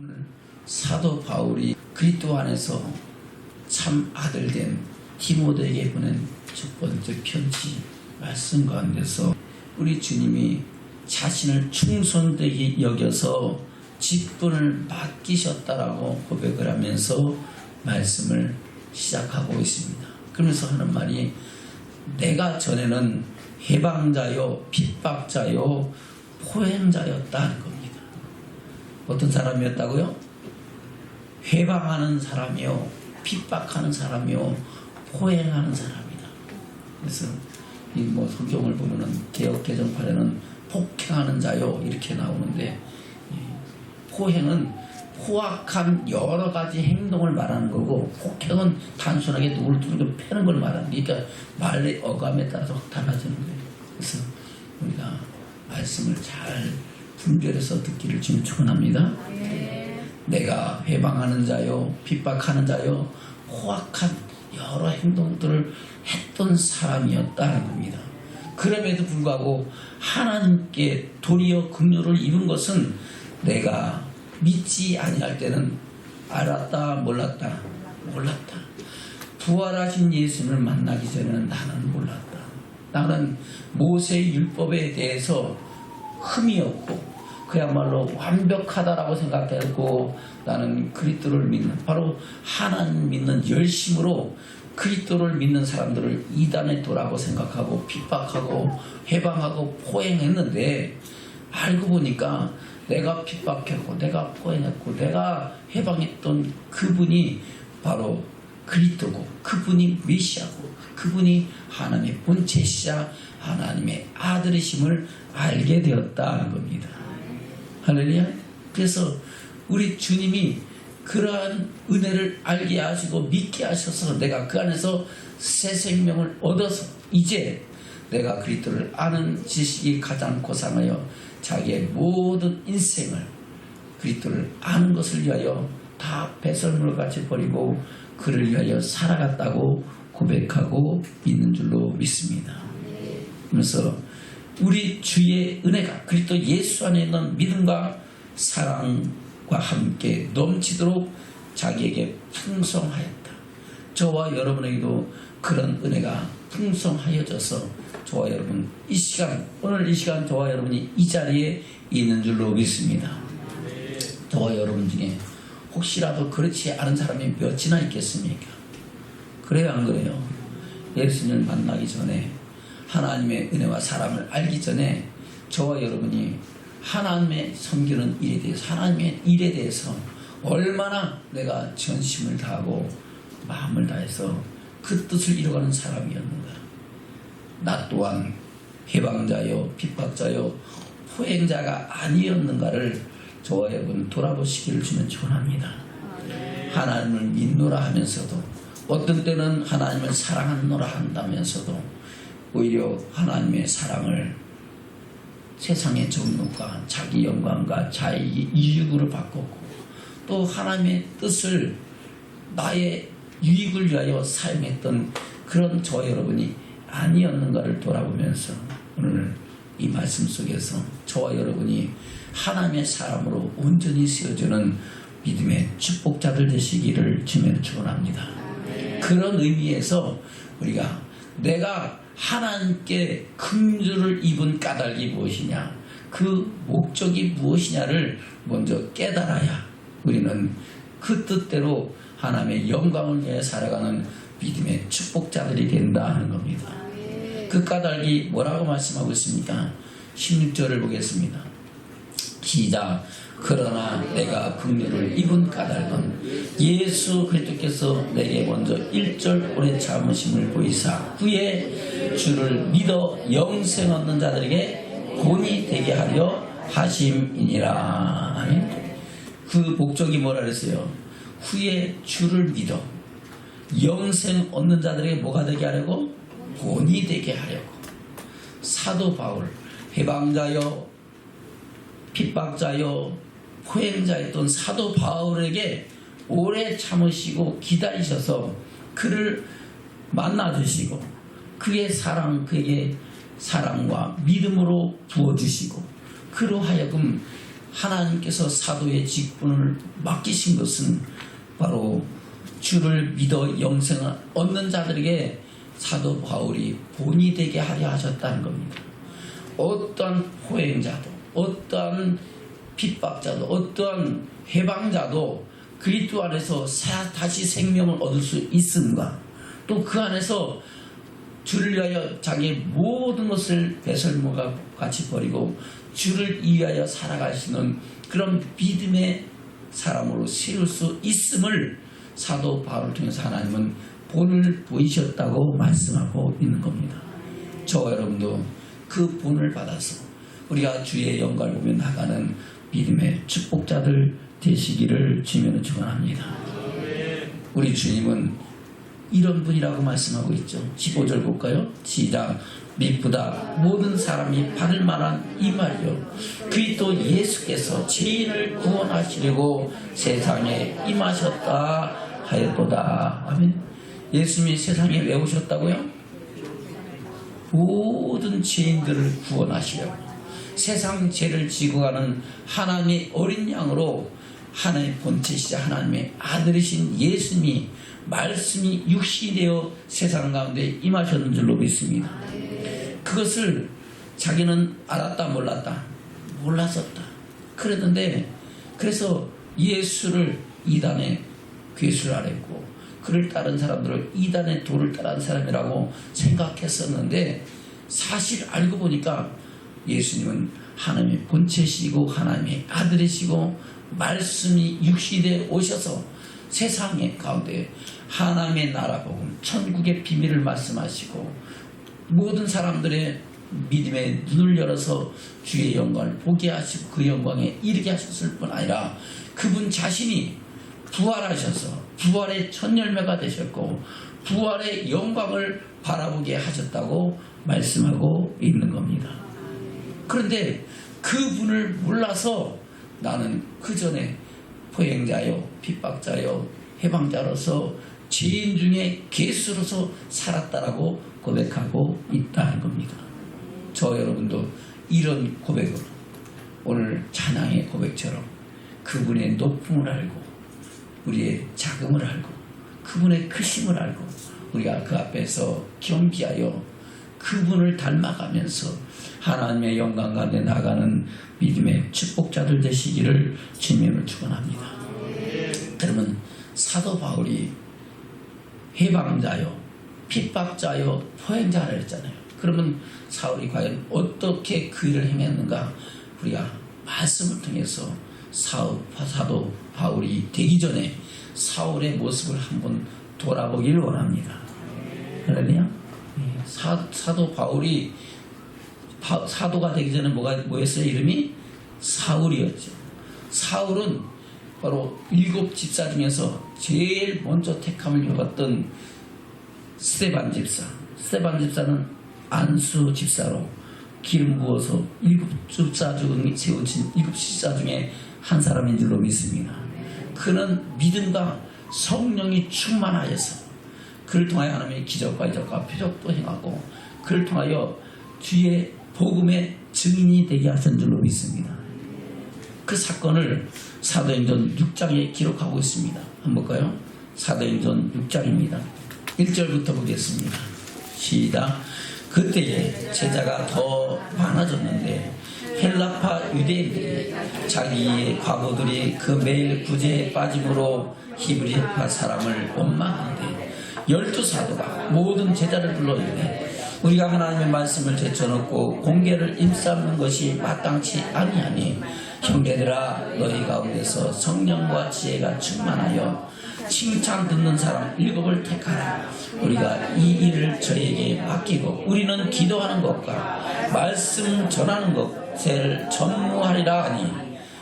오늘 사도 바울이 그리스도 안에서 참 아들된 디모데에게 보낸 첫 번째 편지 말씀 가운데서 우리 주님이 자신을 충성되게 여겨서 직분을 맡기셨다라고 고백을 하면서 말씀을 시작하고 있습니다. 그러면서 하는 말이 내가 전에는 해방자요 핍박자요 포행자였다는 겁니다. 어떤 사람이었다고요? 해방하는 사람이요 핍박하는 사람이요 포행하는 사람이다. 그래서 이 성경을 보면은 개역 개정판에는 폭행하는 자요 이렇게 나오는데, 포행은 포악한 여러 가지 행동을 말하는 거고, 폭행은 단순하게 누구를 두들겨 패는 걸 말하는 거니까, 그러니까 말의 어감에 따라서 확 달라지는 거예요. 그래서 우리가 말씀을 잘 분별해서 듣기를 좀 축원합니다. 내가 회방하는 자요 핍박하는 자요 포악한 여러 행동들을 했던 사람이었다는 겁니다. 그럼에도 불구하고 하나님께 도리어 긍휼을 입은 것은 내가 믿지 아니할 때는 알았다 몰랐다. 부활하신 예수님을 만나기 전에는 나는 몰랐다. 나는 모세의 율법에 대해서 흠이 없고 그야말로 완벽하다라고 생각했고, 나는 그리스도를 믿는, 바로 하나님 믿는 열심으로 그리스도를 믿는 사람들을 이단의 도라고 생각하고 핍박하고 해방하고 포행했는데, 알고 보니까 내가 핍박했고 내가 포행했고 내가 해방했던 그분이 바로 그리스도고, 그분이 메시아고, 그분이 하나님의 본체시자 하나님의 아들이심을 알게 되었다는 겁니다. 할렐루야. 그래서 우리 주님이 그러한 은혜를 알게 하시고 믿게 하셔서 내가 그 안에서 새 생명을 얻어서 이제 내가 그리스도를 아는 지식이 가장 고상하여 자기의 모든 인생을 그리스도를 아는 것을 위하여 다 배설물같이 버리고 그를 위하여 살아갔다고 고백하고 믿는 줄로 믿습니다. 그래서 우리 주의 은혜가 그리스도 예수 안에 있는 믿음과 사랑과 함께 넘치도록 자기에게 풍성하였다. 저와 여러분에게도 그런 은혜가 풍성하여져서 저와 여러분 이 시간, 오늘 이 시간 저와 여러분이 이 자리에 있는 줄로 믿습니다. 저와 여러분 중에 혹시라도 그렇지 않은 사람이 몇이나 있겠습니까? 그래요 안 그래요? 예수님을 만나기 전에, 하나님의 은혜와 사랑을 알기 전에 저와 여러분이 하나님의 섬기는 일에 대해서, 하나님의 일에 대해서 얼마나 내가 전심을 다하고 마음을 다해서 그 뜻을 이뤄가는 사람이었는가. 나 또한 해방자요 핍박자요 포행자가 아니었는가를 저와 여러분 돌아보시기를 주면 축원합니다. 하나님을 믿노라 하면서도, 어떤 때는 하나님을 사랑하노라 한다면서도 오히려 하나님의 사랑을 세상의 정욕과 자기 영광과 자기 이익으로 바꿨고, 또 하나님의 뜻을 나의 유익을 위하여 사용했던 그런 저와 여러분이 아니었는가를 돌아보면서 오늘 이 말씀 속에서 저와 여러분이 하나님의 사람으로 온전히 세워주는 믿음의 축복자들 되시기를 주면 축원합니다. 그런 의미에서 우리가 내가 하나님께 긍휼을 입은 까닭이 무엇이냐, 그 목적이 무엇이냐를 먼저 깨달아야 우리는 그 뜻대로 하나님의 영광을 위해 살아가는 믿음의 축복자들이 된다 하는 겁니다. 그 까닭이 뭐라고 말씀하고 있습니까? 16절을 보겠습니다. 시작. 그러나 내가 긍휼을 입은 까닭은 예수 그리스도께서 내게 먼저 1절 오래 참으심을 보이사 후에 주를 믿어 영생 얻는 자들에게 본이 되게 하려 하심이니라. 그 목적이 뭐라 그랬어요? 후에 주를 믿어 영생 얻는 자들에게 뭐가 되게 하려고? 본이 되게 하려고. 사도 바울, 해방자요 핍박자요 포행자였던 사도 바울에게 오래 참으시고 기다리셔서 그를 만나주시고 그의 사랑, 그에게 사랑과 믿음으로 부어주시고 그로 하여금 하나님께서 사도의 직분을 맡기신 것은 바로 주를 믿어 영생을 얻는 자들에게 사도 바울이 본이 되게 하려 하셨다는 겁니다. 어떠한 포행자도, 어떠한 핍박자도, 어떠한 해방자도 그리스도 안에서 다시 생명을 얻을 수 있음과 또 그 안에서 주를 위하여 자기의 모든 것을 배설물과 같이 버리고 주를 위하여 살아가시는 그런 믿음의 사람으로 세울 수 있음을 사도 바울을 통해서 하나님은 본을 보이셨다고 말씀하고 있는 겁니다. 저와 여러분도 그 본을 받아서 우리가 주의 영광을 보며 나가는 믿음의 축복자들 되시기를 주님으로 축원합니다. 우리 주님은 이런 분이라고 말씀하고 있죠. 15절 볼까요? 시작. 미쁘다 모든 사람이 받을 만한 이 말이요 그리스도 예수께서 죄인을 구원하시려고 세상에 임하셨다 하였도다. 아멘. 예수님이 세상에 왜 오셨다고요? 모든 죄인들을 구원하시려고 세상 죄를 지고 가는 하나님의 어린 양으로 하나님의 본체시자 하나님의 아들이신 예수님이 말씀이 육신이 되어 세상 가운데 임하셨는 줄로 믿습니다. 그것을 자기는 알았다 몰랐다 몰랐었다 그랬는데 그래서 예수를 이단의 괴수를 아랬고 그를 따른 사람들을 이단의 도를 따른 사람이라고 생각했었는데 사실 알고 보니까 예수님은 하나님의 본체시고 하나님의 아들이시고 말씀이 육신에 오셔서 세상의 가운데 하나님의 나라 복음 천국의 비밀을 말씀하시고 모든 사람들의 믿음의 눈을 열어서 주의 영광을 보게 하시고 그 영광에 이르게 하셨을 뿐 아니라 그분 자신이 부활하셔서 부활의 첫 열매가 되셨고 부활의 영광을 바라보게 하셨다고 말씀하고 있는 겁니다. 그런데 그분을 몰라서 나는 그 전에 포행자요 핍박자요 해방자로서 죄인 중에 괴수로서 살았다라고 고백하고 있다는 겁니다. 저 여러분도 이런 고백으로 오늘 찬양의 고백처럼 그분의 높음을 알고 우리의 작음을 알고 그분의 크심을 알고 우리가 그 앞에서 경기하여 그분을 닮아가면서 하나님의 영광 가운데 나가는 믿음의 축복자들 되시기를 주님으로 축원합니다. 그러면 사도 바울이 해방자요 핍박자요 포행자라 했잖아요. 그러면 사울이 과연 어떻게 그 일을 행했는가 우리가 말씀을 통해서 사도 바울이 되기 전에 사울의 모습을 한번 돌아보기를 원합니다. 할렐루야. 사도 바울이 사도가 되기 전에 뭐였어요? 이름이 사울이었죠. 사울은 바로 7 집사 중에서 제일 먼저 택함을 입었던 스데반 집사. 스데반 집사는 안수 집사로 기름 부어서 7 집사 중에 세우친 7 집사 중에 한 사람인 줄로 믿습니다. 그는 믿음과 성령이 충만하여서 그를 통하여 하나님의 기적과 이적과 표적도 행하고 그를 통하여 주의 복음의 증인이 되게 하신 줄로 믿습니다. 그 사건을 사도행전 6장에 기록하고 있습니다. 한번 볼까요? 사도행전 6장입니다. 1절부터 보겠습니다. 시작. 그때에 제자가 더 많아졌는데 헬라파 유대인들이 자기의 과부들이 그 매일 구제에 빠짐으로 히브리파 사람을 원망하는데 12사도가 모든 제자를 불러 이르되 우리가 하나님의 말씀을 제쳐놓고 공개를 임삼는 것이 마땅치 아니하니 형제들아 너희 가운데서 성령과 지혜가 충만하여 칭찬 듣는 사람 7을 택하라. 우리가 이 일을 저에게 맡기고 우리는 기도하는 것과 말씀 전하는 것을 전무하리라 하니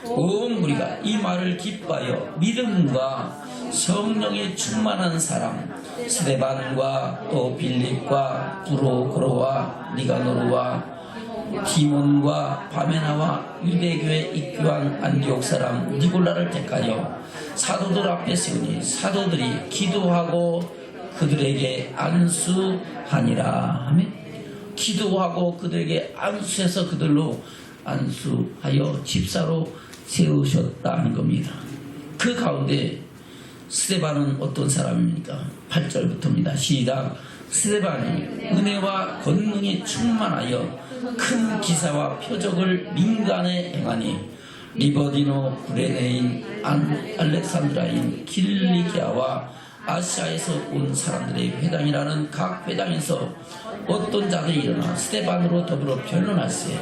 온 우리가 이 말을 기뻐하여 믿음과 성령이 충만한 사람 스데반과 또 빌립과 브로고로와 니가노르와 디몬과 바메나와 유대교에 입교한 안디옥 사람 니골라를 택하여 사도들 앞에 세우니 사도들이 기도하고 그들에게 안수하니라. 아멘. 기도하고 그들에게 안수해서 그들로 안수하여 집사로 세우셨다는 겁니다. 그 가운데 스데반은 어떤 사람입니까? 8절부터입니다. 시작. 스데반이 은혜와 권능이 충만하여 큰 기사와 표적을 민간에 행하니 리버디노, 브레네인, 알렉산드라인, 길리기아와 아시아에서 온 사람들의 회당이라는 각 회당에서 어떤 자들이 일어나 스데반으로 더불어 변론할세.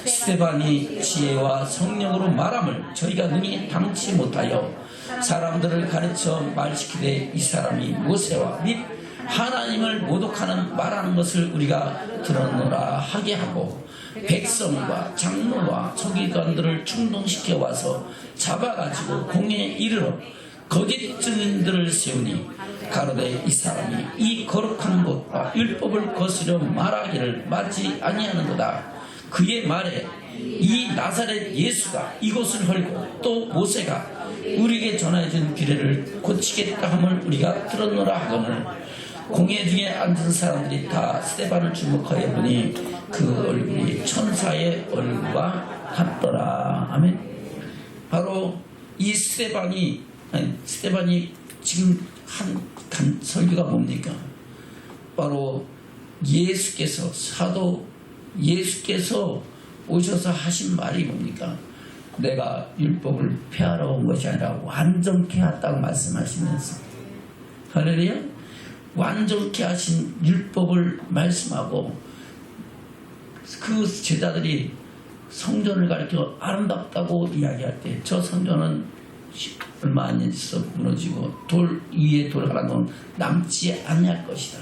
스데반이 지혜와 성령으로 말함을 저희가 능히 당치 못하여 사람들을 가르쳐 말시키되 이 사람이 모세와 및 하나님을 모독하는 말하는 것을 우리가 들었노라 하게 하고 백성과 장로와 서기관들을 충동시켜 와서 잡아가지고 공회에 이르러 거짓 증인들을 세우니 가로되 이 사람이 이 거룩한 것과 율법을 거스려 말하기를 맞지 아니하는도다. 그의 말에 이 나사렛 예수가 이곳을 헐고 또 모세가 우리에게 전해준 규례를 고치겠다 함을 우리가 들었노라 하거늘 공회 중에 앉은 사람들이 다 스데반을 주목하여 보니 그 얼굴이 천사의 얼굴과 같더라. 아멘. 바로 이 스데반이 지금 한 설교가 뭡니까? 바로 예수께서 사도 예수께서 오셔서 하신 말이 뭡니까? 내가 율법을 폐하러 온 것이 아니라 완전케 하다고 말씀하시면서 할렐루야. 완전케 하신 율법을 말씀하고 그 제자들이 성전을 가리켜 아름답다고 이야기할 때 저 성전은 얼마 안 있어 무너지고 돌 위에 돌 하나는 남지 아니할 것이다.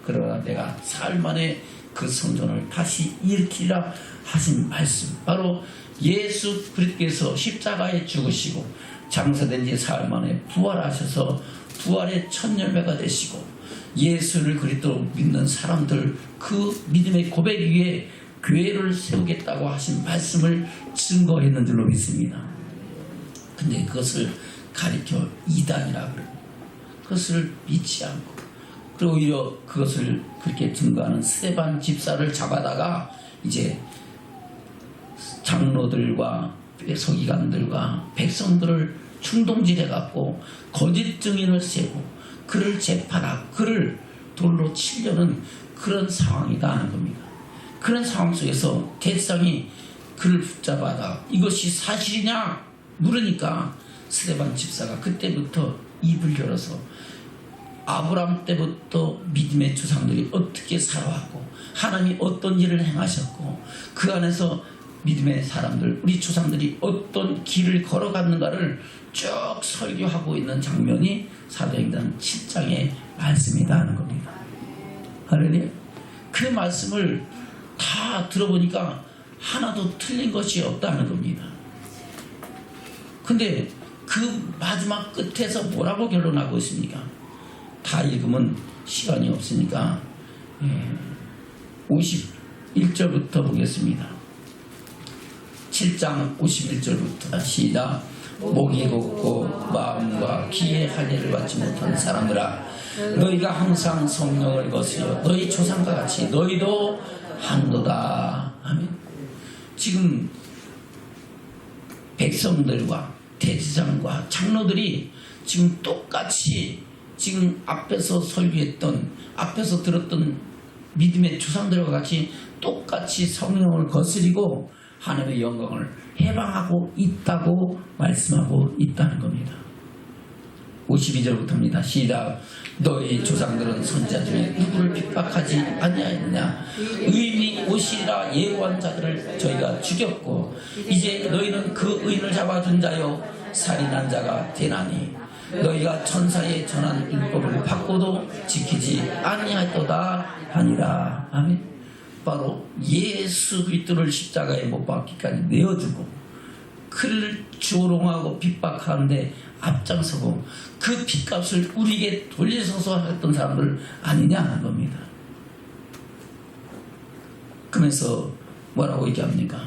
그러나 내가 사흘 만에 그 성전을 다시 일으키라 하신 말씀, 바로 예수 그리스도께서 십자가에 죽으시고 장사된 지 사흘 만에 부활하셔서 부활의 첫 열매가 되시고 예수를 그리스도로 믿는 사람들 그 믿음의 고백 위에 교회를 세우겠다고 하신 말씀을 증거했는 줄로 믿습니다. 근데 그것을 가리켜 이단이라 그래요. 그것을 믿지 않고 그리고 오히려 그것을 그렇게 증거하는 스데반 집사를 잡아다가 이제 장로들과 서기관들과 백성들을 충동질해 갖고 거짓 증인을 세우고 그를 재판하고 그를 돌로 치려는 그런 상황이다 하는 겁니다. 그런 상황 속에서 대상이 그를 붙잡아다 이것이 사실이냐 물으니까 스데반 집사가 그때부터 입을 열어서 아브라함 때부터 믿음의 조상들이 어떻게 살아왔고 하나님이 어떤 일을 행하셨고 그 안에서 믿음의 사람들 우리 조상들이 어떤 길을 걸어갔는가를 쭉 설교하고 있는 장면이 사도행전 7장의 말씀이다 하는 겁니다. 할렐루야. 그 말씀을 다 들어보니까 하나도 틀린 것이 없다는 겁니다. 근데 그 마지막 끝에서 뭐라고 결론하고 있습니까? 다 읽으면 시간이 없으니까 51절부터 보겠습니다. 7장 51절부터 시작. 목이 곱고 마음과 귀에 할례를 받지 못한 사람들아 너희가 항상 성령을 거스려 너희 조상과 같이 너희도 한도다. 아멘. 지금 백성들과 대제사장과 장로들이 지금 똑같이 지금 앞에서 설교했던 앞에서 들었던 믿음의 조상들과 같이 똑같이 성령을 거스리고 하나님의 영광을 해방하고 있다고 말씀하고 있다는 겁니다. 52절부터입니다. 시작. 너희 조상들은 선지자 중에 누구를 핍박하지 아니하였느냐. 의인이 오시리라 예고한 자들을 저희가 죽였고 이제 너희는 그 의인을 잡아준 자요 살인한 자가 되나니 너희가 천사에 전한 율법을 받고도 지키지 아니하였도다 하니라. 아멘. 바로 예수 그리스도를 십자가에 못 박기까지 내어주고 그를 조롱하고 핍박하는데 앞장서고 그 핏값을 우리에게 돌려서서 했던 사람들 아니냐 하는 겁니다. 그러면서 뭐라고 얘기합니까?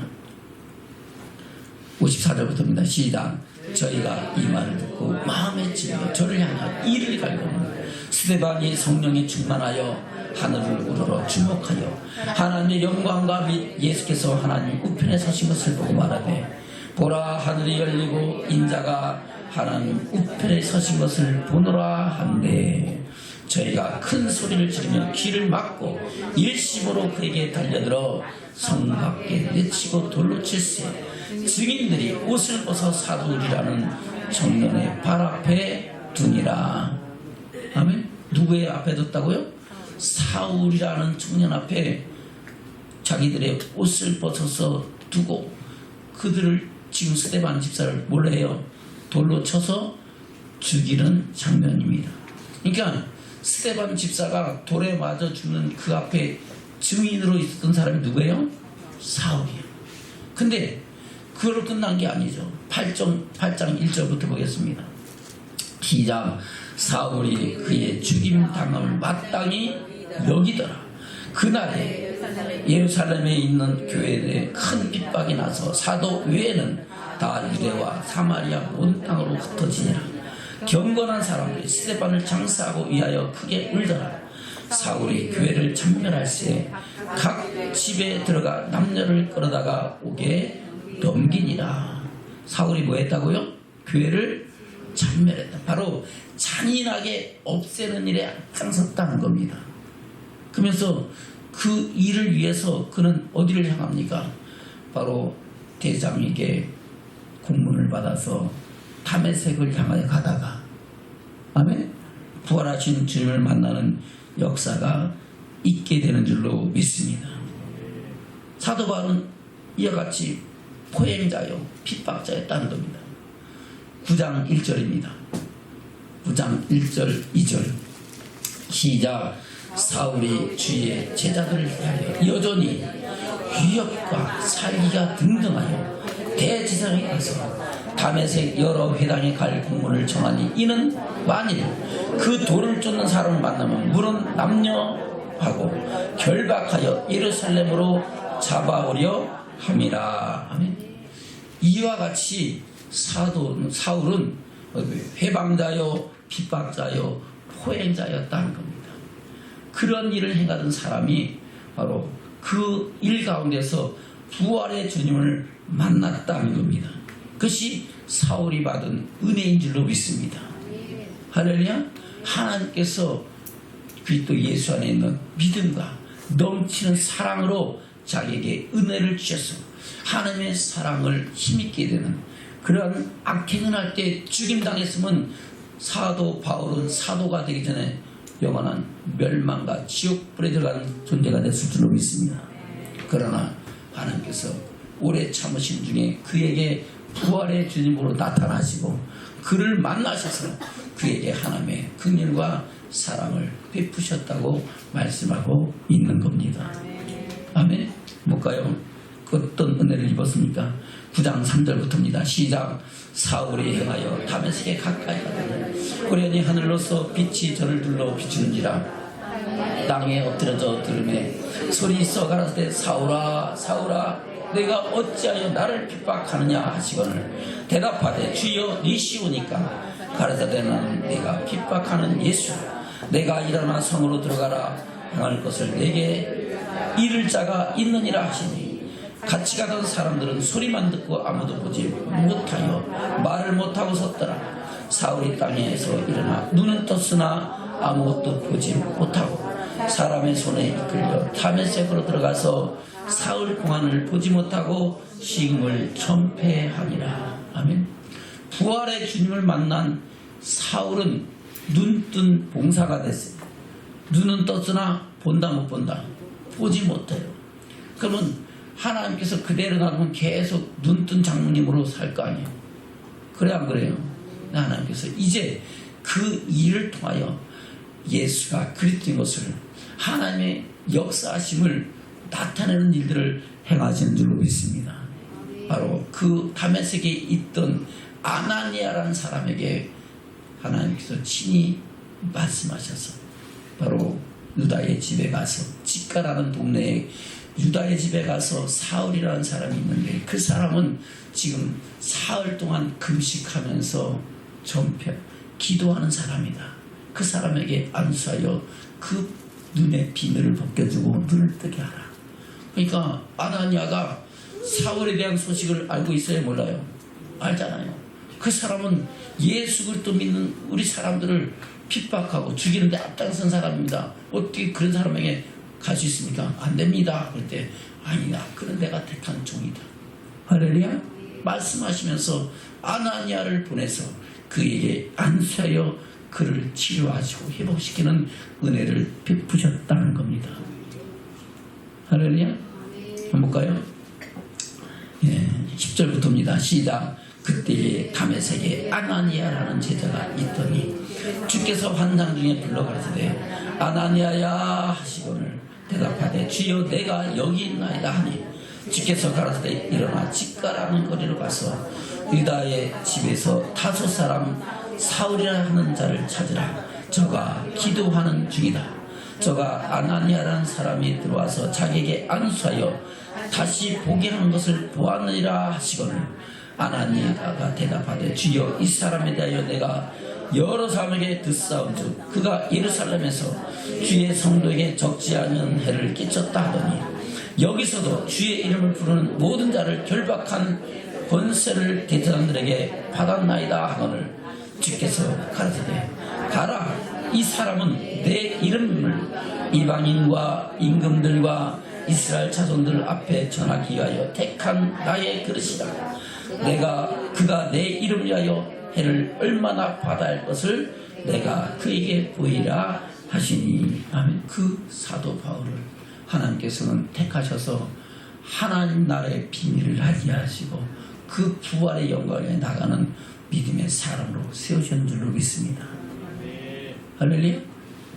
54절부터입니다. 시작. 저희가 이 말을 듣고 마음에 찔려 저를 향하여 이를 갈고는 스데반이 성령에 충만하여 하늘을 우러러 주목하여 하나님의 영광과 및 예수께서 하나님 우편에 서신 것을 보고 말하되 보라 하늘이 열리고 인자가 하나님 우편에 서신 것을 보노라 한데 저희가 큰 소리를 지르며 귀를 막고 일심으로 그에게 달려들어 성 밖에 내치고 돌로 칠세 증인들이 옷을 벗어 사두리라는 청년의 발 앞에 두니라. 아멘. 누구의 앞에 뒀다고요? 사울이라는 청년 앞에 자기들의 옷을 벗어서 두고 그들을 지금 스데반 집사를 몰래 해요. 돌로 쳐서 죽이는 장면입니다. 그러니까 스데반 집사가 돌에 맞아 죽는 그 앞에 증인으로 있었던 사람이 누구예요? 사울이에요. 근데 그걸로 끝난 게 아니죠. 8장 1절부터 보겠습니다. 시작. 사울이 그의 죽임 당함을 마땅히 여기더라. 그날에 예루살렘에 있는 교회에 큰 핍박이 나서 사도 외에는 다 유대와 사마리아 온 땅으로 흩어지니라. 경건한 사람들이 스데반을 장사하고 위하여 크게 울더라. 사울이 교회를 참멸할새 각 집에 들어가 남녀를 끌어다가 옥에 넘기니라. 사울이 뭐 했다고요? 교회를 참멸했다. 바로 잔인하게 없애는 일에 앞장섰다는 겁니다. 그러면서 그 일을 위해서 그는 어디를 향합니까? 바로 대장에게 공문을 받아서 다메섹을 향하여 가다가 아멘? 부활하신 주님을 만나는 역사가 있게 되는 줄로 믿습니다. 사도 바울은 이와 같이 포행자요 핍박자였다는 겁니다. 9장 1절입니다. 9장 1절 2절 시작. 사울이 주의 제자들을 위하여 여전히 위협과 살기가 등등하여 대지상에 가서 다메섹 여러 회당에 갈 공문을 정하니 이는 만일 그 돌을 쫓는 사람을 만나면 물은 남녀하고 결박하여 예루살렘으로 잡아오려 함이라. 아멘. 이와 같이 사울은 회방자요 핍박자요 포행자였다는 겁니다. 그런 일을 행하던 사람이 바로 그 일 가운데서 부활의 주님을 만났다는 겁니다. 그것이 사울이 받은 은혜인 줄로 믿습니다. 할렐루야. 하나님께서 그리스도 예수 안에 있는 믿음과 넘치는 사랑으로 자기에게 은혜를 주셔서 하나님의 사랑을 힘있게 되는 그러한 악행을 할 때 죽임당했으면 사도 바울은 사도가 되기 전에 영원한 멸망과 지옥불에 들어가는 존재가 됐을 줄로 믿습니다. 그러나 하나님께서 오래 참으신 중에 그에게 부활의 주님으로 나타나시고 그를 만나셔서 그에게 하나님의 긍휼과 사랑을 베푸셨다고 말씀하고 있는 겁니다. 아멘. 볼까요? 어떤 은혜를 입었습니까? 9장 3절부터입니다. 시작. 사울이 행하여 다메섹에 가까이 가더니 호련히 하늘로서 빛이 저를 둘러 비추는지라. 땅에 엎드려져 들으매 소리 있어 가라사대 사울아 사울아 내가 어찌하여 나를 핍박하느냐 하시거늘 대답하되 주여 니시오니까 가라사대 나는 내가 핍박하는 예수 내가 일어나 성으로 들어가라 행할 것을 내게 이를 자가 있느니라 하시니 같이 가던 사람들은 소리만 듣고 아무도 보지 못하여 말을 못하고 섰더라. 사울이 땅에서 일어나 눈은 떴으나 아무것도 보지 못하고 사람의 손에 이끌려 다메섹으로 들어가서 사울 공안을 보지 못하고 식음을 전폐하니라. 아멘. 부활의 주님을 만난 사울은 눈뜬 봉사가 됐어요. 눈은 떴으나 본다 못 본다. 보지 못해요. 그러면 하나님께서 그대로 놔두면 계속 눈뜬 장로님으로 살 거 아니에요. 그래 안 그래요? 하나님께서 이제 그 일을 통하여 예수가 그리스도인 것을 하나님의 역사하심을 나타내는 일들을 행하시는 줄로 믿습니다. 바로 그 다메섹에 있던 아나니아라는 사람에게 하나님께서 친히 말씀하셔서 바로 유다의 집에 가서 직가라는 동네에 유다의 집에 가서 사울이라는 사람이 있는데 그 사람은 지금 사흘 동안 금식하면서 기도하는 사람이다. 그 사람에게 안수하여 그 눈의 비늘을 벗겨주고 눈을 뜨게 하라. 그러니까 아나니아가 사울에 대한 소식을 알고 있어요? 몰라요? 알잖아요. 그 사람은 예수 그리스도 믿는 우리 사람들을 핍박하고 죽이는데 앞장선 사람입니다. 어떻게 그런 사람에게 갈 수 있습니까? 안 됩니다. 그럴 때 아니다. 그는 내가 택한 종이다. 할렐루야. 말씀하시면서 아나니아를 보내서 그에게 안수하여 그를 치료하시고 회복시키는 은혜를 베푸셨다는 겁니다. 할렐루야. 한번 볼까요? 예, 10절부터입니다. 시작. 그때에 다메섹에 아나니아라는 제자가 있더니 주께서 환상 중에 불러 가르치되 아나니아야 하시거늘 대답하되 주여 내가 여기 있나이다 하니 주께서 가라사대 일어나 집가라는 거리로 가서 유다의 집에서 다섯 사람 사울이라 하는 자를 찾으라. 저가 기도하는 중이다. 저가 아나니아라는 사람이 들어와서 자기에게 안수하여 다시 보게 하는 것을 보았느니라 하시거늘 아나니아가 대답하되 주여 이 사람에 대하여 내가 여러 사람에게 듣사온즉 그가 예루살렘에서 주의 성도에게 적지 않은 해를 끼쳤다 하더니 여기서도 주의 이름을 부르는 모든 자를 결박한 권세를 대제사장들에게 받았나이다 하거늘 주께서 가르치되 가라. 이 사람은 내 이름을 이방인과 임금들과 이스라엘 자손들 앞에 전하기 위하여 택한 나의 그릇이다. 그가 내 이름을 위하여 해를 얼마나 받아야 할 것을 내가 그에게 보이라 하시니. 아멘. 그 사도 바울을 하나님께서는 택하셔서 하나님 나라의 비밀을 알게 하시고 그 부활의 영광에 나가는 믿음의 사람으로 세우신 줄로 믿습니다. 할렐루야.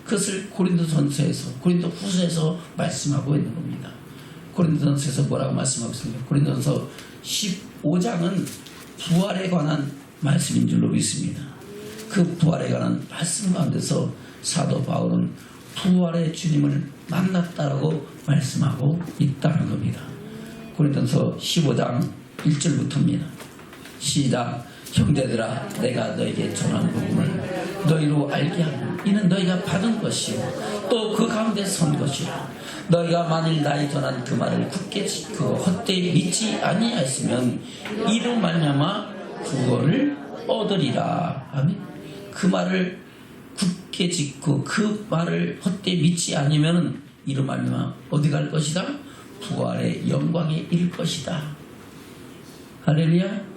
그것을 고린도전서에서 고린도 후서에서 말씀하고 있는 겁니다. 고린도전서에서 뭐라고 말씀하고 있습니까? 고린도전서 15장은 부활에 관한 말씀인 줄로 믿습니다. 그 부활에 관한 말씀 가운데서 사도 바울은 부활의 주님을 만났다라고 말씀하고 있다는 겁니다. 고린도전서 15장 1절부터입니다. 시작. 형제들아 내가 너에게 전한 복음을 너희로 알게 하고 이는 너희가 받은 것이요 또 그 가운데 선 것이라. 너희가 만일 나의 전한 그 말을 굳게 지키고 헛되이 믿지 아니하였으면 이로 말미암아 구원을 얻으리라. 아멘. 그 말을 굳게 지키고 그 말을 헛되이 믿지 않으면 이로 말미암아 어디 갈 것이다? 부활의 영광에 이를 것이다. 할렐루야.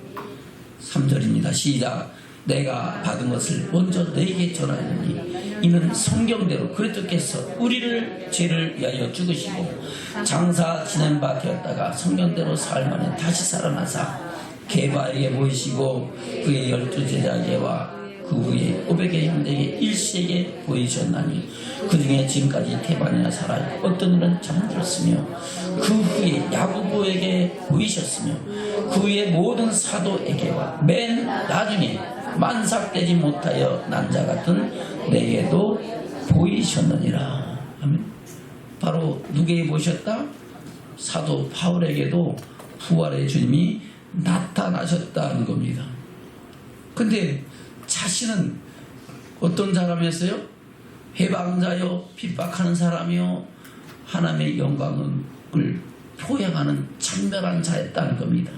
3절입니다. 시작. 내가 받은 것을 먼저 너에게 전하노니 이는 성경대로 그리스도께서 우리를 죄를 위하여 죽으시고 장사 지낸 바 되었다가 성경대로 사흘 만에 다시 살아나사 게바에게 보이시고 그의 12제자에게와 그 후에 500의 형제에게 일시에게 보이셨나니 그 중에 지금까지 태반이나 살아있고 어떤 일은 잠들었으며 그 후에 야고보에게 보이셨으며 그 후에 모든 사도에게와 맨 나중에 만삭되지 못하여 난 자 같은 내게도 보이셨느니라. 아멘. 바로 누구에게 보이셨다? 사도 바울에게도 부활의 주님이 나타나셨다는 겁니다. 근데 자신은 어떤 사람이었어요? 해방자요, 핍박하는 사람이요, 하나님의 영광을 포행하는 찬멸한 자였다는 겁니다.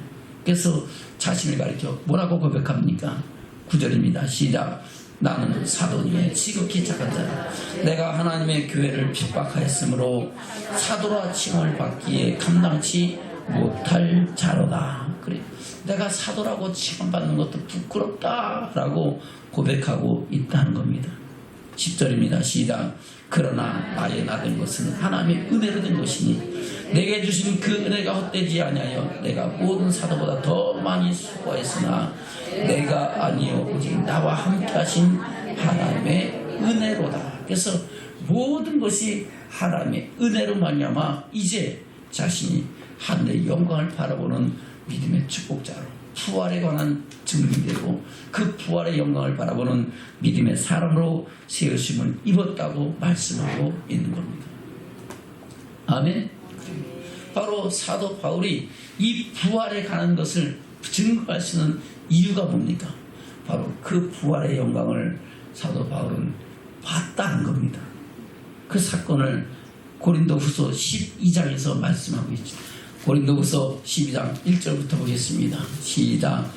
그래서 자신을 가리켜 뭐라고 고백합니까? 9절입니다. 시작. 나는 사도니에 지극히 착한 자라. 내가 하나님의 교회를 핍박하였으므로 사도라 칭을 받기에 감당치 못할 자로다. 그래. 내가 사도라고 칭받는 것도 부끄럽다라고 고백하고 있다는 겁니다. 10절입니다. 시작. 그러나 나의 나된 것은 하나님의 은혜로 된 것이니 내게 주신 그 은혜가 헛되지 아니하여 내가 모든 사도보다 더 많이 수고했으나 내가 아니요 오직 나와 함께 하신 하나님의 은혜로다. 그래서 모든 것이 하나님의 은혜로 말미암아 이제 자신이 하늘의 영광을 바라보는 믿음의 축복자로 부활에 관한 증빙되고 그 부활의 영광을 바라보는 믿음의 사람으로 세우심을 입었다고 말씀하고 있는 겁니다. 아멘. 바로 사도 바울이 이 부활에 관한 것을 증거할 수 있는 이유가 뭡니까? 바로 그 부활의 영광을 사도 바울은 봤다는 겁니다. 그 사건을 고린도후서 12장에서 말씀하고 있죠. 고린도후서 12장 1절부터 보겠습니다. 시작.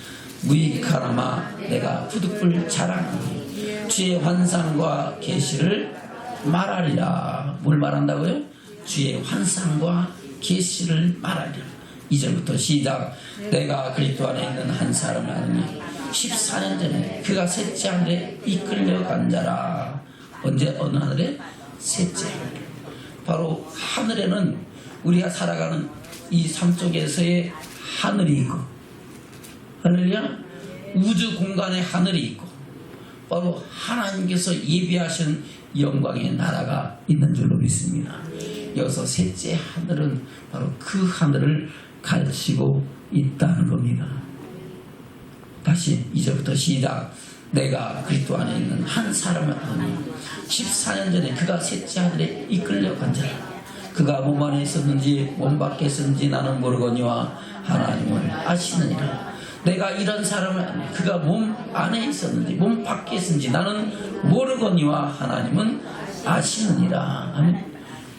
무익하나마 내가 푸득불 자랑하니 주의 환상과 계시를 말하리라. 뭘 말한다고요? 주의 환상과 계시를 말하리라. 2절부터 시작. 내가 그리스도 안에 있는 한 사람을 아느니 14년 전에 그가 셋째 하늘에 이끌려간 자라. 언제 어느 하늘에? 셋째 하늘. 바로 하늘에는 우리가 살아가는 이 삶 속에서의 하늘이 있고, 할렐루야, 우주 공간에 하늘이 있고, 바로 하나님께서 예비하신 영광의 나라가 있는 줄로 믿습니다. 여기서 셋째 하늘은 바로 그 하늘을 가르치고 있다는 겁니다. 다시 2절부터 시작. 내가 그리스도 안에 있는 한 사람을 아니 14년 전에 그가 셋째 하늘에 이끌려간 자라. 그가 몸 안에 있었는지 몸 밖에 있었는지 나는 모르거니와 하나님은 아시느니라. 내가 이런 사람을 아니 그가 몸 안에 있었는지 몸 밖에 있었는지 나는 모르거니와 하나님은 아시느니라. 아멘.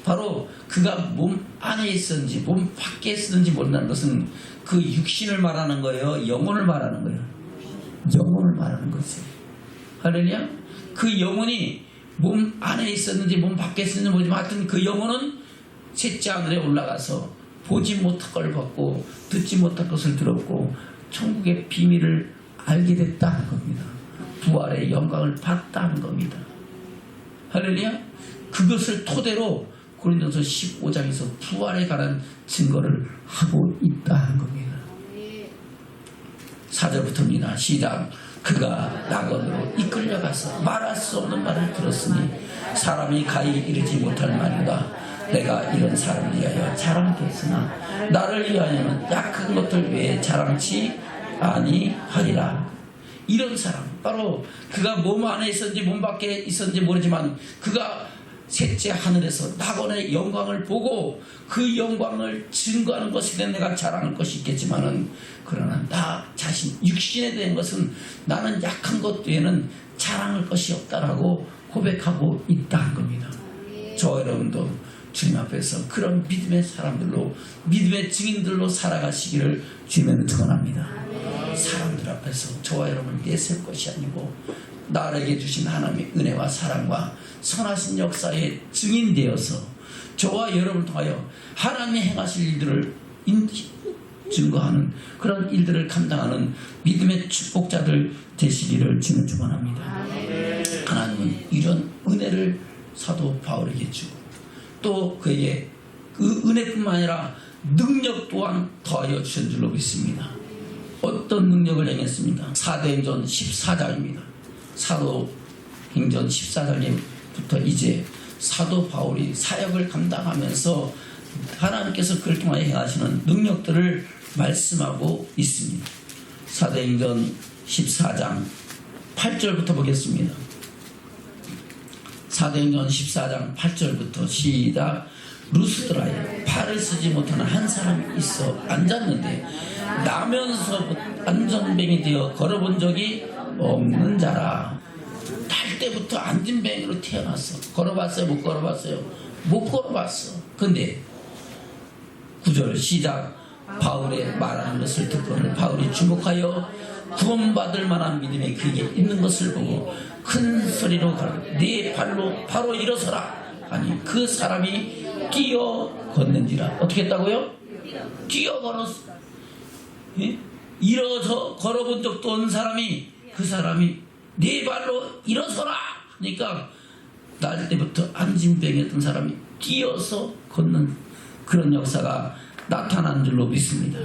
바로 그가 몸 안에 있었는지 몸 밖에 있었는지 모른다는 것은 그 육신을 말하는 거예요? 영혼을 말하는 거예요? 영혼을 말하는 거지. 할렐루야. 그 영혼이 몸 안에 있었는지 몸 밖에 있었는지 모르지만 하여튼 그 영혼은 셋째 하늘에 올라가서 보지 못할 걸 봤고 듣지 못할 것을 들었고 천국의 비밀을 알게 됐다는 겁니다. 부활의 영광을 봤다는 겁니다. 할렐루야. 그것을 토대로 고린도서 15장에서 부활에 관한 증거를 하고 있다는 겁니다. 4절부터입니다. 시작. 그가 낙원으로 이끌려가서 말할 수 없는 말을 들었으니 사람이 가히 이르지 못할 말이다. 내가 이런 사람을 위하여 자랑했으나 나를 위하여는 약한 것들 외에 자랑치 아니하리라. 이런 사람, 바로 그가 몸 안에 있었는지 몸 밖에 있었는지 모르지만 그가 셋째 하늘에서 낙원의 영광을 보고 그 영광을 증거하는 것에 대해 내가 자랑할 것이 있겠지만은, 그러나 나 자신 육신에 대한 것은 나는 약한 것 외에는 자랑할 것이 없다라고 고백하고 있다는 겁니다. 저 여러분도 주님 앞에서 그런 믿음의 사람들로, 믿음의 증인들로 살아가시기를 주님은 축원합니다. 사람들 앞에서 저와 여러분을 내세울 것이 아니고 나에게 주신 하나님의 은혜와 사랑과 선하신 역사의 증인되어서 저와 여러분을 통하여 하나님이 행하실 일들을 증거하는 그런 일들을 감당하는 믿음의 축복자들 되시기를 주님 축원합니다. 하나님은 이런 은혜를 사도 바울에게 주고 또 그에게 그 은혜뿐만 아니라 능력 또한 더하여 주신 줄로 믿습니다. 어떤 능력을 행했습니까? 사도행전 14장입니다. 사도행전 14장부터 이제 사도 바울이 사역을 감당하면서 하나님께서 그를 통하여 행하시는 능력들을 말씀하고 있습니다. 사도행전 14장 8절부터 보겠습니다. 사도행전 14장 8절부터 시작. 루스드라에 팔을 쓰지 못하는 한 사람이 있어 앉았는데 나면서 안전뱅이 되어 걸어본 적이 없는 자라. 날 때부터 안전뱅이로 태어났어. 걸어봤어요? 못 걸어봤어요? 못 걸어봤어. 근데 9절 시작. 바울의 말하는 것을 듣고는 바울이 주목하여 구원받을 만한 믿음이 그에게 있는 것을 보고 큰 소리로 가라앉아 네 발로 바로 일어서라 하니 그 사람이 뛰어 걷는지라. 어떻게 했다고요? 뛰어 걸었어. 예? 일어서 걸어본 적도 없는 사람이, 그 사람이 네 발로 일어서라 하니까 날 때부터 안진병이었던 사람이 뛰어서 걷는 그런 역사가 나타난 줄로 믿습니다.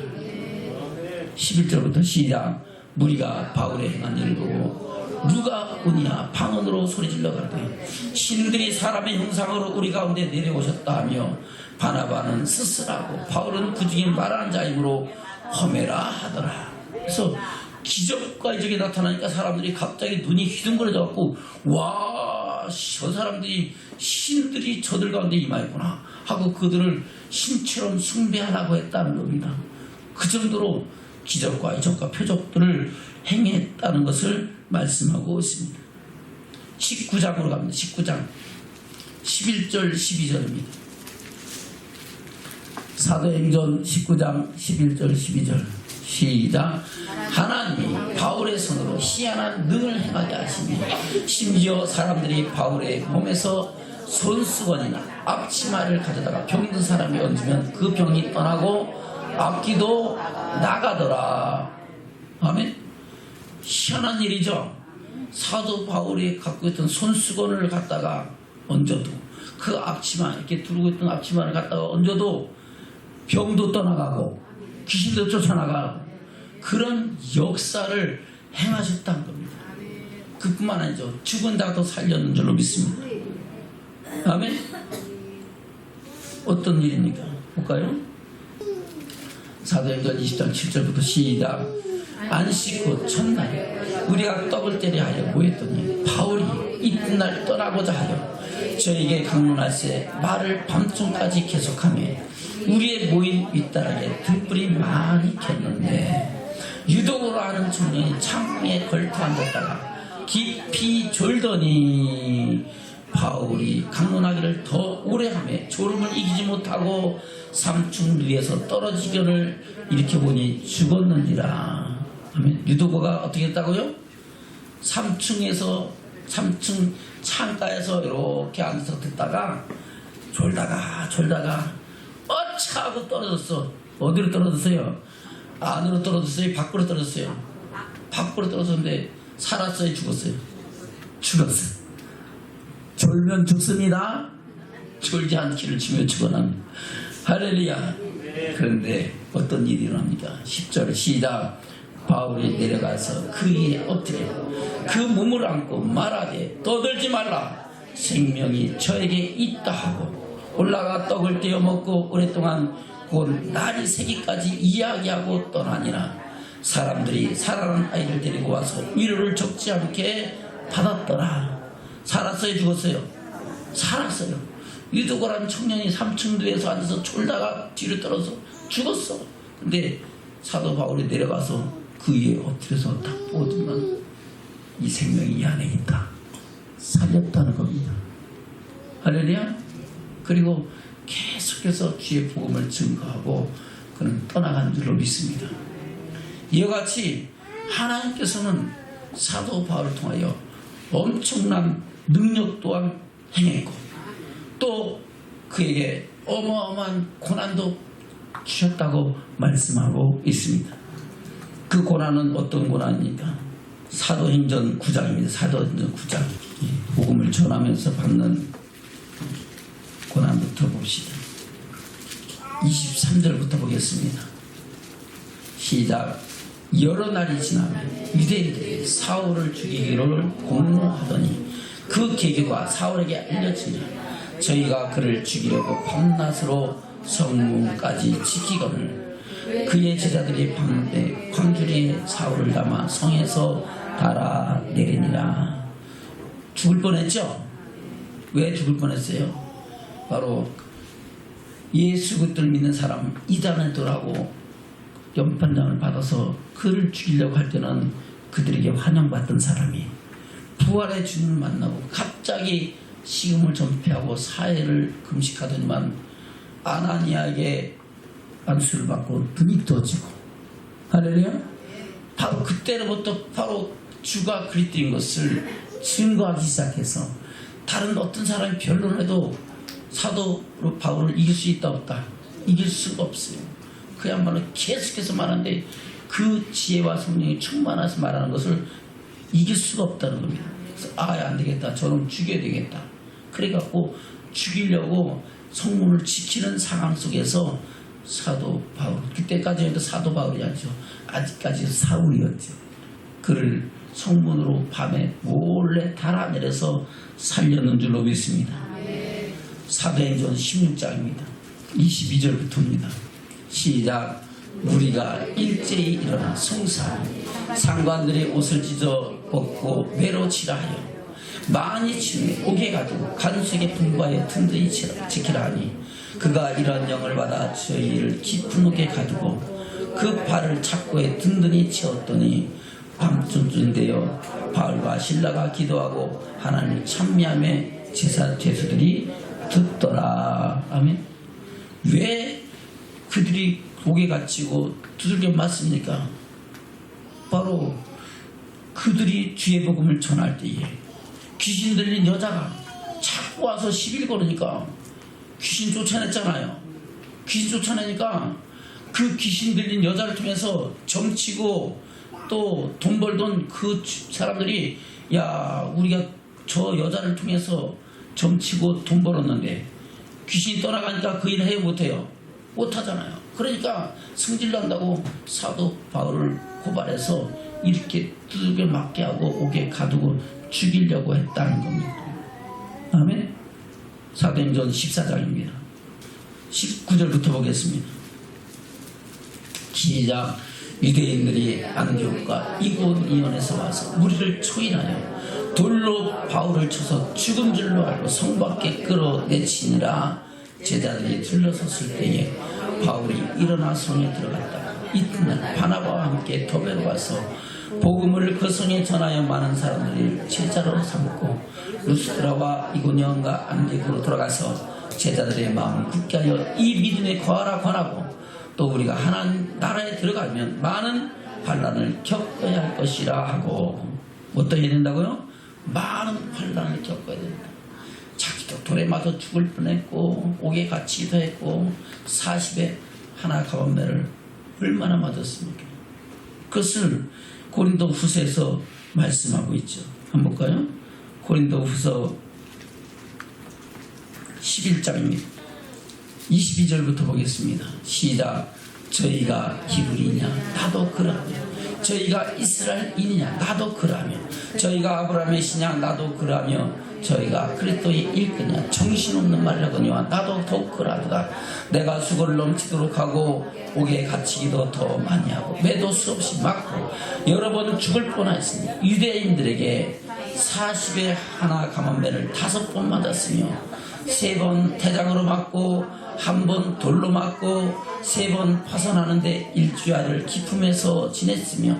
11절부터 시작. 무리가 바울의 행한 일을 보고 누가 오냐 방언으로 소리질러 가되 신들이 사람의 형상으로 우리 가운데 내려오셨다 하며 바나바는 스스라고 바울은 그 중에 말하는 자이므로 험해라 하더라. 그래서 기적과 이적이 나타나니까 사람들이 갑자기 눈이 휘둥그레져 갖고 와, 저 사람들이 신들이 저들 가운데 임하였구나 하고 그들을 신처럼 숭배하라고 했다는 겁니다. 그 정도로 기적과 이적과 표적들을 행했다는 것을 말씀하고 있습니다. 19장으로 갑니다. 19장 11절 12절입니다. 사도행전 19장 11절 12절 시작. 하나님이 바울의 손으로 희한한 능을 행하게 하시니 심지어 사람들이 바울의 몸에서 손수건이나 앞치마를 가져다가 병 있는 사람이 얹으면 그 병이 떠나고 악기도 나가더라. 아멘. 희한한 일이죠. 사도 바울이 갖고 있던 손수건을 갖다가 얹어도, 그 앞치마, 이렇게 두르고 있던 앞치마를 갖다가 얹어도 병도 떠나가고 귀신도 쫓아나가고 그런 역사를 행하셨다는 겁니다. 그뿐만 아니죠. 죽은 자도 살렸는 줄로 믿습니다. 아멘. 어떤 일입니까? 볼까요? 사도행전 20장 7절부터 시작. 안식 후 첫날 우리가 떡을 때려 하여 모였더니 바울이 이튿날 떠나고자 하여 저에게 강론할새 말을 밤중까지 계속하며 우리의 모임 윗다락에 등불이 많이 켰는데 유독으로 하는 청년이 창문에 걸터 앉았다가 깊이 졸더니 바울이 강론하기를 더 오래 하며 졸음을 이기지 못하고 3층 위에서 떨어지기를 일으켜보니 죽었는지라. 유도고가 어떻게 했다고요? 3층 창가에서 이렇게 앉아서 듣다가 졸다가 어차 하고 떨어졌어. 어디로 떨어졌어요? 안으로 떨어졌어요? 밖으로 떨어졌어요? 밖으로 떨어졌는데 살았어요? 죽었어요? 죽었어요. 졸면 죽습니다. 졸지 않기를 주며 축원합니다. 할렐루야. 그런데 어떤 일이 일어납니까? 10절 시작. 바울이 내려가서 그 위에 엎드려 그 몸을 안고 말하되 떠들지 말라. 생명이 저에게 있다 하고 올라가 떡을 떼어 먹고 오랫동안 곧 날이 새기까지 이야기하고 떠나니라. 사람들이 살아난 아이를 데리고 와서 위로를 적지 않게 받았더라. 살았어요? 죽었어요? 살았어요. 유두고라는 청년이 3층도에서 앉아서 졸다가 뒤로 떨어져 죽었어. 근데 사도 바울이 내려가서 그 위에 엎드려서 딱 보더만 이 생명이 이 안에 있다. 살렸다는 겁니다. 할렐루야. 그리고 계속해서 주의 복음을 증거하고 그는 떠나간 줄로 믿습니다. 이와 같이 하나님께서는 사도 바울을 통하여 엄청난 능력 또한 행했고 또 그에게 어마어마한 고난도 주셨다고 말씀하고 있습니다. 그 고난은 어떤 고난입니까? 사도행전 9장입니다. 사도행전 9장. 복음을 전하면서 받는 고난부터 봅시다. 23절부터 보겠습니다. 시작. 여러 날이 지나면 유대인들이 사울을 죽이기를 공모하더니 그 계교가 사울에게 알려지니 저희가 그를 죽이려고 밤낮으로 성문까지 지키거늘 그의 제자들이 밤에 광주리에 사울을 담아 성에서 달아내리니라. 죽을 뻔했죠? 왜 죽을 뻔했어요? 바로 예수 그리스도를 믿는 사람 이단애들하고 연판장을 받아서 그를 죽이려고 할 때는 그들에게 환영받던 사람이 부활의 주님을 만나고 갑자기 시험을 전폐하고 사회를 금식하더니만 아나니아에게 안수를 받고 등이 떠지고. 할렐루야. 바로 그때로부터 바로 주가 그리스도인 것을 증거하기 시작해서 다른 어떤 사람이 변론해도 사도 바울을 이길 수 있다 없다? 이길 수가 없어요. 그야말로 계속해서 말하는데 그 지혜와 성령이 충만해서 말하는 것을 이길 수가 없다는 겁니다. 그래서 안 되겠다. 저놈 죽여야 되겠다. 그래갖고 죽이려고 성문을 지키는 상황 속에서 사도 바울, 그때까지는 사도 바울이 아니죠. 아직까지 사울이었죠. 그를 성문으로 밤에 몰래 달아내려서 살렸는 줄로 믿습니다. 사도행전 16장입니다. 22절부터입니다. 시작. 무리가 일제히 일어나 성사 상관들이 옷을 찢어 벗고 매로 치라 하여 많이 치매 옥에 가지고 간수에게 분부하여 든든히 지키라 하니 그가 이런 영을 받아 저희를 깊은 옥에 가두고 그 발을 착고에 든든히 채웠더니 밤쯤 되어 바울과 실라가 기도하고 하나님을 찬미하며 제사들이 듣더라. 아멘. 왜 그들이 옥에 갇히고 두들겨 맞습니까? 바로 그들이 주의 복음을 전할 때에 귀신 들린 여자가 자꾸 와서 시비를 걸으니까 귀신 쫓아냈잖아요. 귀신 쫓아내니까 그 귀신 들린 여자를 통해서 점치고 또 돈 벌던 그 사람들이 야, 우리가 저 여자를 통해서 점치고 돈 벌었는데 귀신이 떠나가니까 그 일을 해요 못해요? 못하잖아요. 그러니까 승질난다고 사도 바울을 고발해서 이렇게 두들겨 맞게 하고 옥에 가두고 죽이려고 했다는 겁니다. 아멘. 사도행전 14장입니다. 19절부터 보겠습니다. 시작. 유대인들이 안디옥과 이고니온에서 와서 무리를 초인하여 돌로 바울을 쳐서 죽은 줄로 알고 성 밖에 끌어내치니라. 제자들이 둘러섰을 때에 바울이 일어나 성에 들어갔다. 이튿날 바나바와 함께 더베로 와서 복음을 그 성에 전하여 많은 사람들이 제자로 삼고 루스드라와 이고니온과 안디옥으로 돌아가서 제자들의 마음을 굳게 하여 이 믿음에 거하라 권하고 또 우리가 하나님 나라에 들어가면 많은 환난을 겪어야 할 것이라 하고 어떻게 해야 된다고요? 많은 환난을 겪어야 된다. 자기도 돌에 맞아 죽을 뻔했고 옥에 갇히기도 했고 40에 하나 가방매를 얼마나 맞았습니까? 그것을 고린도 후서에서 말씀하고 있죠. 한번 볼까요? 고린도 후서 11장입니다. 22절부터 보겠습니다. 시작. 저희가 히브리냐 나도 그라며 저희가 이스라엘인이냐 나도 그라며 저희가 아브라함의 시냐 나도 그라며 저희가 그리스도의 일꾼이냐 정신없는 말이라거니와 나도 더욱 그라도다. 내가 수고를 넘치도록 하고 옥에 갇히기도 더 많이 하고 매도 수없이 맞고 여러 번 죽을 뻔하였으니 유대인들에게 40에 하나 감한매를 5번 맞았으며 3번 태장으로 맞고 1번 돌로 맞고 3번 파선하는데 일주야를 기품에서 지냈으며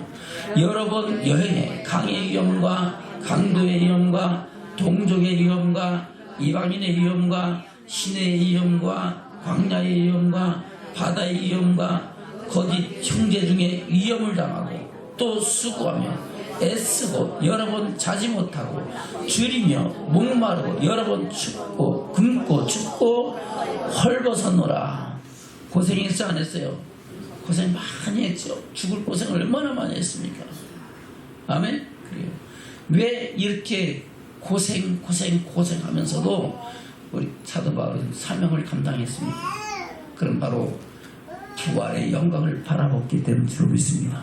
여러 번 여행에 강의 위험과 강도의 위험과 동족의 위험과 이방인의 위험과 시내의 위험과 광야의 위험과 바다의 위험과 거짓 형제 중에 위험을 당하고 또 수고하며 애쓰고 여러 번 자지 못하고 줄이며 목마르고 여러 번 춥고 굶고 춥고 헐벗었노라. 고생했어 안 했어요? 고생 많이 했죠. 죽을 고생을 얼마나 많이 했습니까? 아멘? 그래요. 왜 이렇게 고생하면서도 우리 사도 바울은 사명을 감당했습니까? 그럼 바로 부활의 영광을 바라봤기 때문에 줄 믿습니다.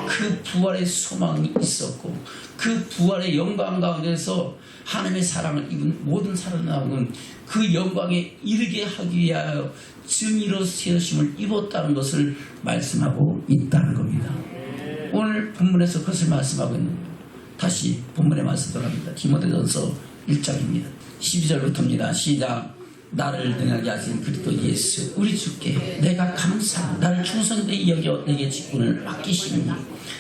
그 부활의 소망이 있었고 그 부활의 영광 가운데서 하나님의 사랑을 입은 모든 사람은 그 영광에 이르게 하기 위하여 증인으로 세우심을 입었다는 것을 말씀하고 있다는 겁니다. 오늘 본문에서 그것을 말씀하고 있는 겁니다. 다시 본문의 말씀 들어갑니다. 디모데전서 1장입니다. 12절부터입니다. 시작. 나를 능하게 하신 그리스도 예수 우리 주께 내가 감사하고 나를 충성되이 여겨 내게 직분을 맡기시니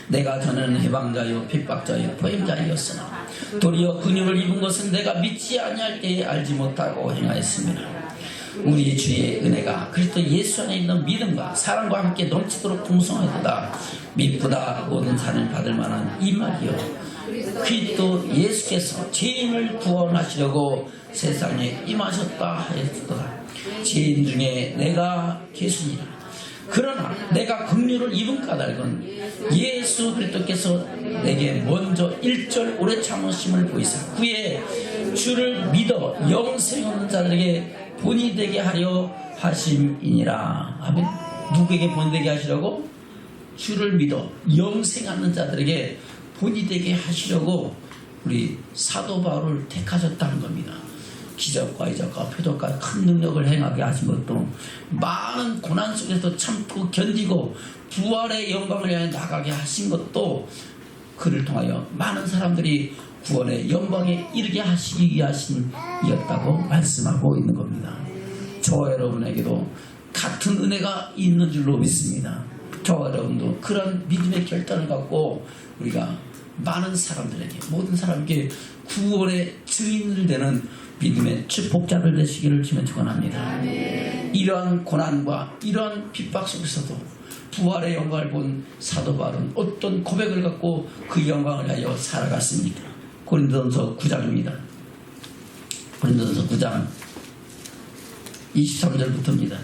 내가 전에는 해방자요 핍박자요 포행자이었으나 도리어 근육을 입은 것은 내가 믿지 아니할 때에 알지 못하고 행하였습니다. 우리 주의 은혜가 그리스도 예수 안에 있는 믿음과 사랑과 함께 넘치도록 풍성하도다. 믿보다 모든 산을 받을 만한 이 말이요 그리스도 예수께서 죄인을 구원하시려고 세상에 임하셨다 하였도다. 죄인 중에 내가 계수니라. 그러나 내가 긍휼을 입은 까닭은 예수 그리스도께서 내게 먼저 1절 오래 참으심을 보이사 그의 주를 믿어 영생 없는 자들에게 본이 되게 하려 하심이니라. 아멘. 누구에게 본이 되게 하시려고? 주를 믿어 영생 없는 자들에게 본이 되게 하시려고 우리 사도 바울을 택하셨다는 겁니다. 기적과 이적과 표적과 큰 능력을 행하게 하신 것도 많은 고난 속에서 참고 견디고 부활의 영광을 향해 나가게 하신 것도 그를 통하여 많은 사람들이 구원의 영광에 이르게 하시기 위하신 이었다고 말씀하고 있는 겁니다. 저와 여러분에게도 같은 은혜가 있는 줄로 믿습니다. 저와 여러분도 그런 믿음의 결단을 갖고 우리가 많은 사람들에게, 모든 사람에게 구원의 증인을 되는 믿음의 축복자들 되시기를 주면 축원합니다. 이러한 고난과 이러한 핍박 속에서도 부활의 영광을 본 사도 바울은 어떤 고백을 갖고 그 영광을 하여 살아갔습니까? 고린도전서 9장입니다. 고린도전서 9장 23절부터입니다.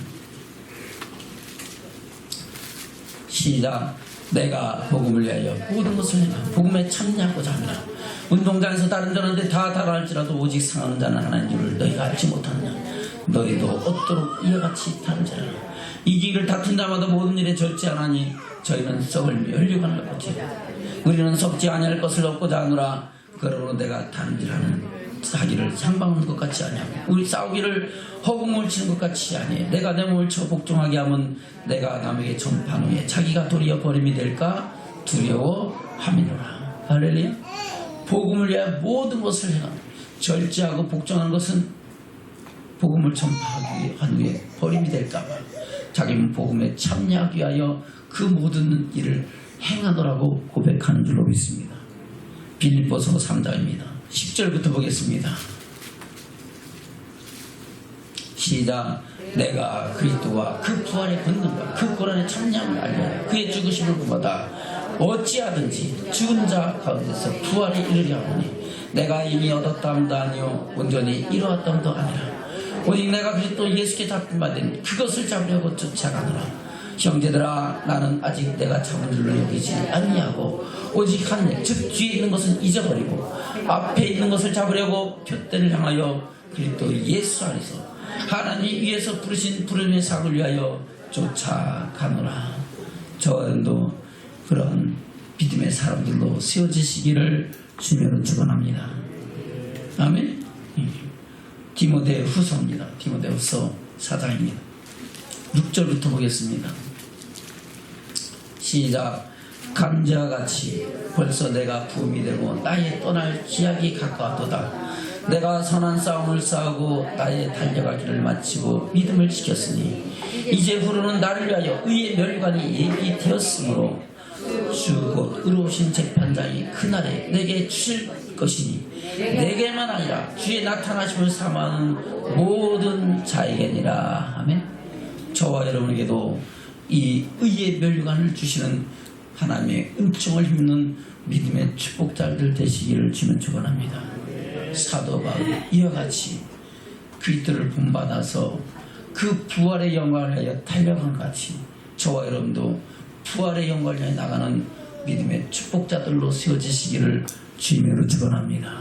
시작. 내가 복음을 위하여 모든 것을 행하고 복음에 참여하고자 합니다. 운동장에서 다른 자는데 다 달아할지라도 오직 상하는 자는 하나인 줄을 너희가 알지 못하느냐. 너희도 얻도록 이와 같이 다른 자라. 이 길을 다툰 자마다 모든 일에 절제하나니 저희는 썩을 면류관을 얻고자 우리는 썩지 아니할 것을 얻고자 하노라. 그러므로 내가 다른질하는 자기를 향방하는 것 같이 아니하고 우리 싸우기를 허공을 치는 것 같이 아니해. 내가 내 몸을 쳐 복종하게 하면 내가 남에게 전파한 후에 자기가 도리어 버림이 될까 두려워함이노라. 할렐루야. 복음을 위하여 모든 것을 행하고 절제하고 복종하는 것은 복음을 전파하기 한 후에 버림이 될까봐 자기는 복음에 참여하기 위하여 그 모든 일을 행하노라고 고백하는 줄로 믿습니다. 빌립보서 3장입니다. 10절부터 보겠습니다. 시작. 내가 그리스도와 그 부활의 권능과 그 고난의 참량을 알려 그의 죽으심을 본받아 어찌하든지 죽은 자 가운데서 부활에 이르려 하오니 내가 이미 얻었다함도 아니요 온전히 이루었다함도 아니라 오직 내가 그리스도 예수께 잡힌 바 된 그것을 잡으려고 쫓아가노라. 형제들아 나는 아직 내가 잡은 줄로 여기지 아니하고 오직 한 일 즉 뒤에 있는 것은 잊어버리고 앞에 있는 것을 잡으려고 표대를 향하여 그리스도 예수 안에서 하나님 위에서 부르신 부름의 상을 위하여 쫓아가노라. 저도 그런 믿음의 사람들로 세워지시기를 주님으로 축원합니다. 아멘. 디모데 후서입니다. 디모데 후서 4장입니다. 6절부터 보겠습니다. 시작. 감자와 같이 벌써 내가 부음이 되고 나의 떠날 기약이 가까웠도다. 내가 선한 싸움을 싸우고 나의 달려갈 길을 마치고 믿음을 지켰으니 이제 후로는 나를 위하여 의의 멸관이 예비되었으므로 주 곧 의로우신 재판장이 그날에 내게 주실 것이니 내게만 아니라 주의 나타나심을 사모하는 모든 자에게니라. 아멘. 저와 여러분에게도 이 의의 멸관을 주시는 하나님의 은총을 힘는 믿음의 축복자들 되시기를 주면 축원합니다. 사도 바울이 이와 같이 그리스도를 본받아서 그 부활의 영광을 위하여 달려간 같이 저와 여러분도 부활의 영광을 위하여 나가는 믿음의 축복자들로 세워지시기를 주님으로 축원합니다.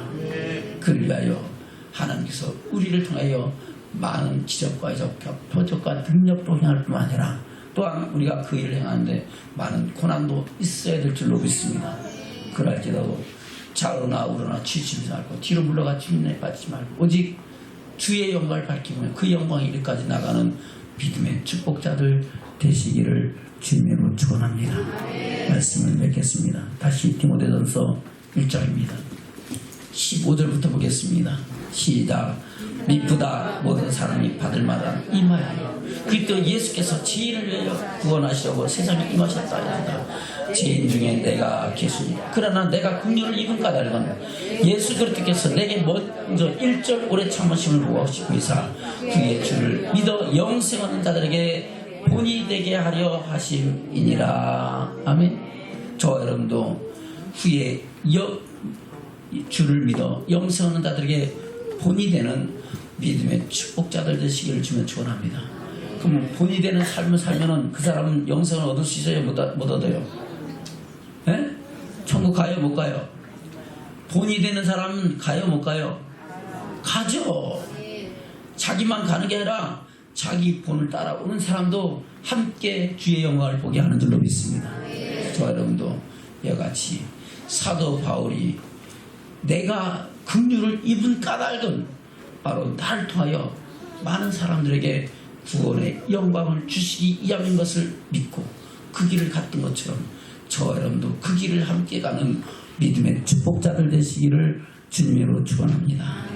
그를 위하여 하나님께서 우리를 통하여 많은 기적과 이적과 표적과 능력도 행할 뿐만 아니라 또한 우리가 그 일을 행하는데 많은 고난도 있어야 될 줄로 믿습니다. 그럴지라도 좌우나 우로나 치우치지 말고 뒤로 물러가 주님에 빠지지 말고 오직 주의 영광을 밝히며 그 영광이 이르까지 나가는 믿음의 축복자들 되시기를 주님으로 축원합니다. 말씀을 맺겠습니다. 다시 디모데전서 1장입니다. 15절부터 보겠습니다. 시작. 미쁘다 모든 사람이 받을 만한 임하여 그리스도 예수께서 죄인을 위하여 구원하시려고 세상에 임하셨다 한다. 죄인 중에 내가 계수니 그러나 내가 긍휼을 입은 까닭은 예수 그리스도께서 내게 먼저 1절 오래 참으심을 보고하시고 이사 그의 주를 믿어 영생 얻는 자들에게 본이 되게 하려 하심이니라. 아멘. 저와 여러분도 후에 주를 믿어 영생 얻는 자들에게 본이 되는 믿음의 축복자들 되시기를 주면 축원합니다. 그럼 본이 되는 삶을 살면은 그 사람은 영생을 얻을 수 있어요? 못 얻어요? 예? 천국 가요? 못 가요? 본이 되는 사람은 가요? 못 가요? 가죠. 자기만 가는 게 아니라 자기 본을 따라오는 사람도 함께 주의 영광을 보게 하는 줄로 믿습니다. 저와 여러분도 이와 같이 사도 바울이 내가 긍휼을 입은 까닭은 바로 나를 통하여 많은 사람들에게 구원의 영광을 주시기 위함인 것을 믿고 그 길을 갔던 것처럼 저와 여러분도 그 길을 함께 가는 믿음의 축복자들 되시기를 주님으로 축원합니다.